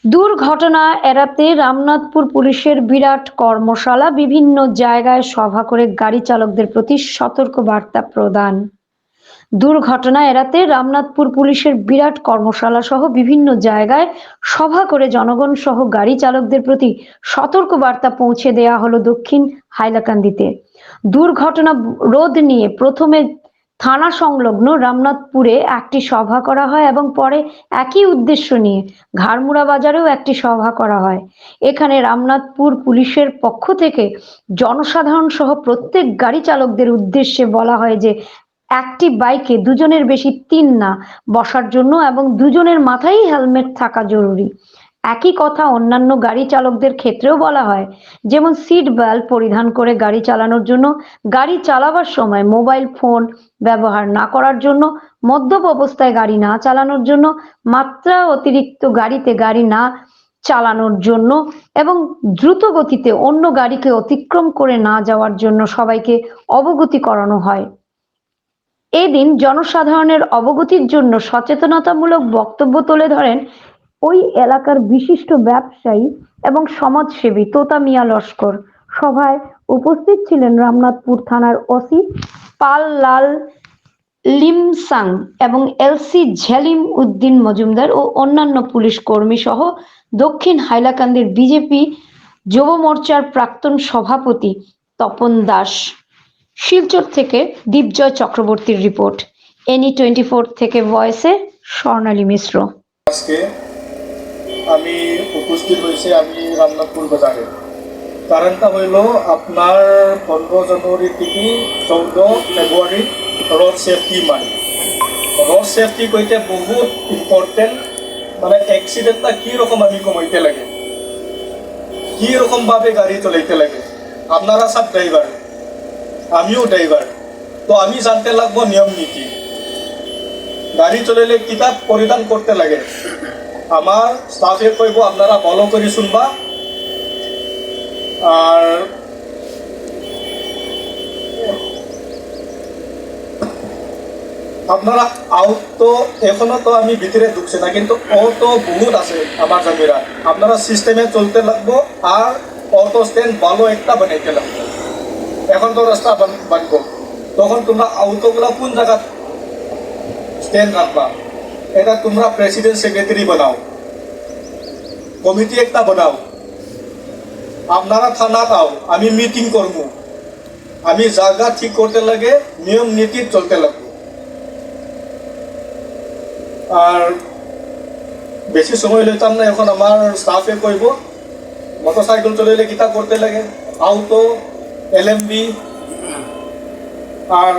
দুর্ঘটনা এড়াতে রামনাথপুর পুলিশের বিরাট কর্মশালা, বিভিন্ন জায়গায় সভা করে গাড়ি চালকদের প্রতি সতর্ক বার্তা প্রদান। দুর্ঘটনা এড়াতে রামনাথপুর পুলিশের বিরাট কর্মশালা সহ বিভিন্ন জায়গায় সভা করে জনগণ সহ গাড়ি চালকদের প্রতি সতর্ক বার্তা পৌঁছে দেওয়া হলো দক্ষিণ হাইলাকান্দিতে। দুর্ঘটনা রোধ নিয়ে প্রথমে থানা সংলগ্ন রামনাথপুরে একটি সভা করা হয় এবং পরে একই উদ্দেশ্য নিয়ে ঘাড়মুড়া বাজারেও একটি সভা করা হয়। এখানে রামনাথপুর পুলিশের পক্ষ থেকে জনসাধারণ সহ প্রত্যেক গাড়ি চালকদের উদ্দেশ্যে বলা হয় যে একটি বাইকে দুজনের বেশি তিন না বসার জন্য এবং দুজনের মাথায় হেলমেট থাকা জরুরি। একই কথা অন্যান্য গাড়ি চালকদের ক্ষেত্রেও বলা হয়, যেমন সিট বেল্ট পরিধান করে গাড়ি চালানোর জন্য, গাড়ি চালাবার সময় মোবাইল ফোন ব্যবহার না করার জন্য, মদ্যপ অবস্থায় গাড়ি না চালানোর জন্য, মাত্রা অতিরিক্ত গাড়িতে গাড়ি না চালানোর জন্য এবং দ্রুত গতিতে অন্য গাড়িকে অতিক্রম করে না যাওয়ার জন্য সবাইকে অবগতি করানো হয়। এদিন জনসাধারণের অবগতির জন্য সচেতনতামূলক বক্তব্য তুলে ধরেন ওই এলাকার বিশিষ্ট ব্যবসায়ী এবং সমাজসেবী তোতা মিয়া লস্কর। সভায় উপস্থিত ছিলেন রামনাথপুর থানার ওসি পাল লাল লিমসাং এবং এলসি ঝেলিম উদ্দিন মজুমদার ও অন্যান্য পুলিশ কর্মী সহ দক্ষিণ হাইলাকান্দির বিজেপি যুব মোর্চার প্রাক্তন সভাপতি তপন দাস। শিলচর থেকে দীপজয় চক্রবর্তীর রিপোর্ট, NE24 থেকে ভয়েসে স্বর্ণালী মিশ্র। আজকে আমি উপস্থিত হয়েছি আমি রামনাথপুর বাজারে। কারণটা হইল আপনার 15 জানুয়ারি থেকে 14 February road safety month. Road safety কইতে বহুত ইম্পর্টেন্ট, মানে অ্যাক্সিডেন্টটা কীরকম আমি কমাইতে লাগে, কীরকমভাবে গাড়ি চলাইতে লাগে। আপনারা সব ড্রাইভার, আমিও ড্রাইভার, তো আমি জানতে লাগবো নিয়ম নীতি। গাড়ি চলাইলে কিতাব পরিধান করতে লাগে। আমার স্টাফে কইব আপনারা ফলো করে শুনবা। আর আপনারা আউট তো এখনো তো আমি ভিতরে ঢুকছি না, কিন্তু ও তো বহুত আছে আমার জমিরা। আপনারা সিস্টেমে চলতে লাগবো আর অটো স্ট্যান্ড ভালো একটা বানাইতে লাগবো। এখন তো রাস্তা বানবো, তখন তোমরা আউটোগুলো কোন জায়গা স্ট্যান্ড রাখবা, এটা তোমরা প্রেসিডেন্ট সেক্রেটারি বানাও, কমিটি একটা বানাও। আপনারা থানা পাও, আমি মিটিং করবো, আমি জায়গা ঠিক করতে লাগে, নিয়ম নীতি চলতে লাগবে। আর বেশি সময় লইতাম না, এখন আমার স্টাফে কইব মোটর সাইকেল চলাইলে কিতা করতে লাগে, আউটো LMB। আর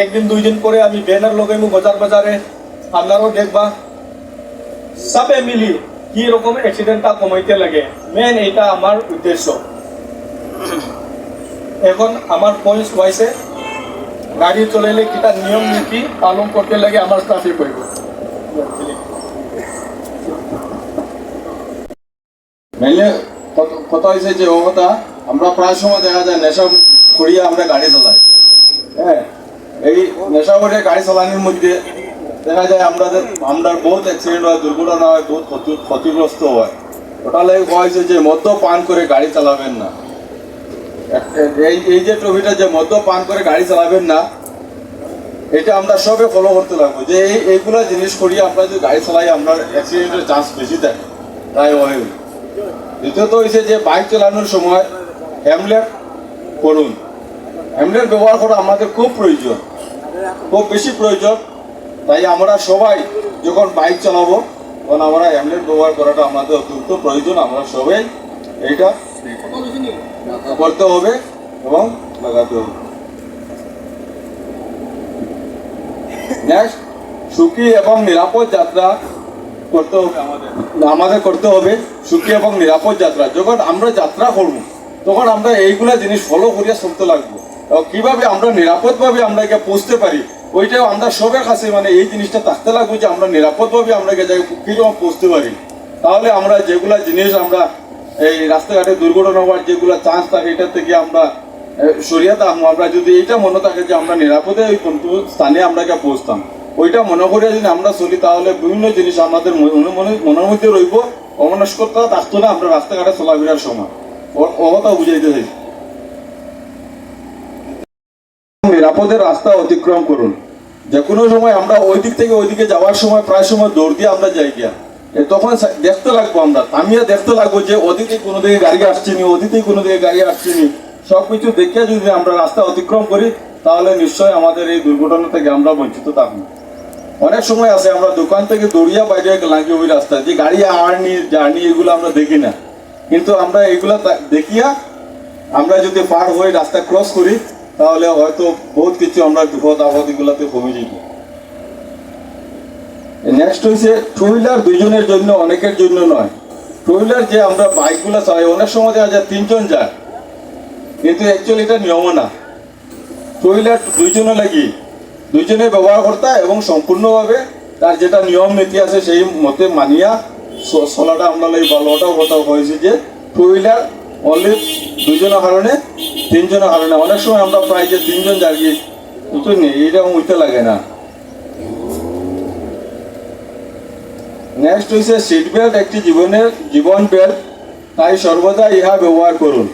একদিন দুই দিন করে আমি ব্যানার লাগাইমু বাজার বাজারে, আপনারাও দেখবা। সবে মিলি কি রকম অ্যাক্সিডেন্টটা কমাইতে লাগে, মেন এটা আমার উদ্দেশ্য। এখন আমার পয়েন্টস ওয়াইসে গাড়ি চলাইলে কিটা নিয়ম নীতি পালন করতে লাগে আমার স্টাফে কইব। মেইনলি কথা হয়েছে যে ও কথা, আমরা প্রায় সময় দেখা যায় নেশা করিয়া আমরা গাড়ি চালাই। হ্যাঁ, এই নেশা করে গাড়ি চালানোর মধ্যে দেখা যায় আমরা বহুত অ্যাক্সিডেন্ট হয়, দুর্ঘটনা হয়, বহুত ক্ষতিগ্রস্ত হয়। ওটা লাগে হয়েছে যে মদ্যপান করে গাড়ি চালাবেন না। এই যে ট্রফিটা যে মদ্যপান করে গাড়ি চালাবেন না, এটা আমরা সবে ফলো করতে লাগবো। যে এইগুলা জিনিস করিয়ে আমরা যদি গাড়ি চালাই, আমরা অ্যাক্সিডেন্টের চান্স বেশি থাকে, তাই হয়। দ্বিতীয়ত হয়েছে যে বাইক চালানোর সময় হেলমেট করুন। হেলমেট ব্যবহার করা আমাদের খুব প্রয়োজন, খুব বেশি প্রয়োজন। তাই আমরা সবাই যখন বাইক চালাবো তখন আমরা হেলমেট ব্যবহার করাটা আমাদের অত্যন্ত প্রয়োজন। আমরা সবাই এইটা করতে হবে এবং লাগাতে হবে। নেক্সট, সুখী এবং নিরাপদ যাত্রা করতে হবে আমাদের করতে হবে। সুখী এবং নিরাপদ যাত্রা যখন আমরা যাত্রা করব, তখন আমরা এইগুলা জিনিস ফলো করিয়া চলতে লাগবো। কিভাবে আমরা নিরাপদভাবে আমরা একে পৌঁছতে পারি, ওইটাও আমরা সবার কাছে মানে এই জিনিসটা থাকতে লাগবে যে আমরা নিরাপদভাবে আমরা কীরকম পৌঁছতে পারি। তাহলে আমরা যেগুলা জিনিস আমরা এই রাস্তাঘাটে দুর্ঘটনা হওয়ার যেগুলো চান্স থাকে, এটা থেকে আমরা সরিয়ে থাকবো। আমরা যদি এইটা মনে থাকে যে আমরা নিরাপদে ওই স্থানে আমরা পৌঁছতাম, ওইটা মনে করে যদি আমরা চলি তাহলে বিভিন্ন জিনিস আমাদের মনের মধ্যে রইব, অমনস্কতা থাকতো না আমরা রাস্তাঘাটে চলাফেরার সময়। অবতা বুঝাইতে চাই নিরাপদে রাস্তা অতিক্রম করুন। যে কোনো সময় আমরা ওই দিক থেকে ওইদিকে যাওয়ার সময় প্রায় সময় দৌড় দিয়ে আমরা যাই গিয়া, তখন দেখতে লাগবো আমরা থামিয়ে দেখতে লাগবো যে ওদিকে কোনো দিকে গাড়ি আসছে নি, ওদিকে কোনো দিকে গাড়ি আসছে নি, সবকিছু দেখে যদি আমরা রাস্তা অতিক্রম করি তাহলে নিশ্চয়ই আমাদের এই দুর্ঘটনা থেকে আমরা বঞ্চিত থাকবো। অনেক সময় আছে আমরা দোকান থেকে দৌড়িয়া বাইরে গেলাম কি ওই রাস্তায় যে গাড়ি আরনি জার্নি এগুলো আমরা দেখি না, কিন্তু আমরা এগুলা দেখিয়া আমরা যদি পার হয়ে রাস্তা ক্রস করি তাহলে হয়তো বহুত কিছু আমরা বিপদ আপদ এগুলাতে কমে যাব। নেক্সট হয়েছে টু হুইলার দুইজনের জন্য, অনেকের জন্য নয়। টু হুইলার যে আমরা বাইকগুলো চালাই অনেক সময় দেখা যায় 3 জন যায়, কিন্তু অ্যাকচুয়ালি এটা নিয়ম না। টু হুইলার দুইজনে লাগি, দুইজনে ব্যবহার করতে এবং সম্পূর্ণভাবে তার যেটা নিয়ম নীতি আছে সেই মতে মানিয়া চলাটা আমরা লাগি ভালো। ওটাও কথা হয়েছে যে টু হুইলার অনলি 2 জনের কারণে, 3 জনের কারণে। অনেক সময় আমরা প্রায় যে 3 জন যাই বুঝতে নেই, এইরকম উঠতে লাগে না। নেক্সট হয়েছে সিট বেল্ট একটি জীবন বেল্ট, তাই সর্বদা ইহা ব্যবহার করুন।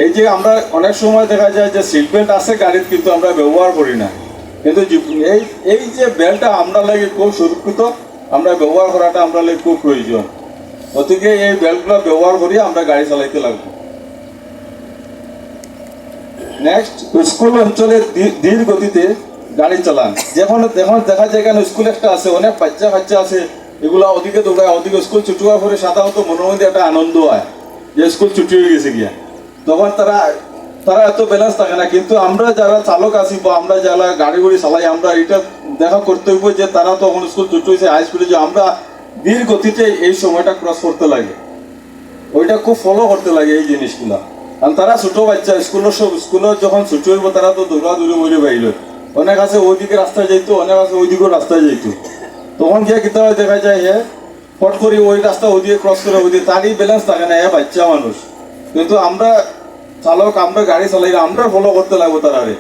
এই যে আমরা অনেক সময় দেখা যায় যে সিট বেল্ট আছে গাড়ির কিন্তু আমরা ব্যবহার করি না, কিন্তু এই যে বেল্টটা আমরা লাগে খুব সুরক্ষিত, আমরা ব্যবহার করাটা আমরা লাগে খুব প্রয়োজন। গতিকে এই বেল্টগুলো ব্যবহার করি আমরা গাড়ি চালাইতে লাগবো। নেক্সট স্কুল অঞ্চলে ধীর গতিতে গাড়ি চালান। যখন দেখা যায় কেন স্কুল একটা আছে, অনেক বাচ্চা আছে, এগুলা ওদিকে দৌড়ায়, ওদিকে স্কুল ছুটি হওয়ার পরে সাধারণত মনের মধ্যে একটা আনন্দ হয় যে স্কুল ছুটি হয়ে গেছে গিয়া, তখন তারা এত ব্যালেন্স থাকে না। কিন্তু আমরা যারা চালক আছি বা আমরা যারা গাড়ি চালাই আমরা এটা দেখা করতে হইব যে তারা তখন স্কুল ছুটি হয়েছে হাই স্কুলে, যে আমরা ধীর গতিতে এই সময়টা ক্রস করতে লাগে, ওইটা খুব ফলো করতে লাগে এই জিনিসগুলা। কারণ তারা ছোট বাচ্চা, স্কুলের যখন ছুটি হইব তারা তো দৌড়াদৌড়ি করে বাইর। অনেক আছে ওইদিকে রাস্তায় যাইতো, অনেক আছে ওইদিকেও রাস্তায় যাইতো, তখন গিয়ে কিতা দেখা যায় হে ফট করে ওই রাস্তা ওইদিকে ক্রস করে ওইদিকে, তারই ব্যালেন্স থাকে না, হ্যাঁ বাচ্চা মানুষ। কিন্তু আমরা চালক, আমরা গাড়ি চালাই, আমরা ফলো করতে লাগবো তারারে।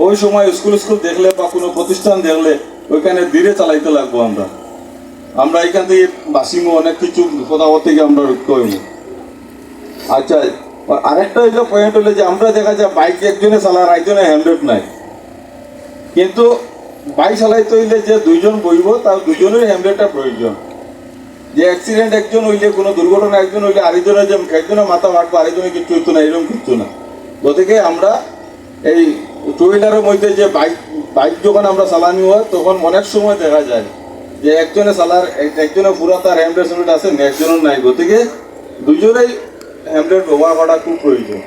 ওই সময় স্কুল দেখলে বা কোনো প্রতিষ্ঠান দেখলে ওইখানে ধীরে চালাইতে লাগবো। আমরা এখান থেকে বাসিমো অনেক কিছু বিপদ আপদ থেকে আমরা রক্ষা হইব। আচ্ছা, আরেকটা হইলো পয়েন্ট হলো যে আমরা দেখা যায় বাইক একজনে চালার, একজনে হেলমেট নাই, কিন্তু বাইক চালাইতে হইলে যে 2 জন বইব তার 2 জনের হেলমেটটা প্রয়োজন। যে অ্যাক্সিডেন্ট একজন হইলে, কোনো দুর্ঘটনা একজন হইলে আরেকজনের যে একজনের মাথা মারবো আরেকজনের কিছু হইতো না, এরকম কিছু না। গতিকে আমরা এই টু হুইলারের মধ্যে যে বাইক যখন আমরা চালানি হয় তখন অনেক সময় দেখা যায় যে একজনে পুরা তার হেলমেট আছে, একজনের নাই। গতিকে 2 জনেই হেলমেট ব্যবহার করা খুব প্রয়োজন।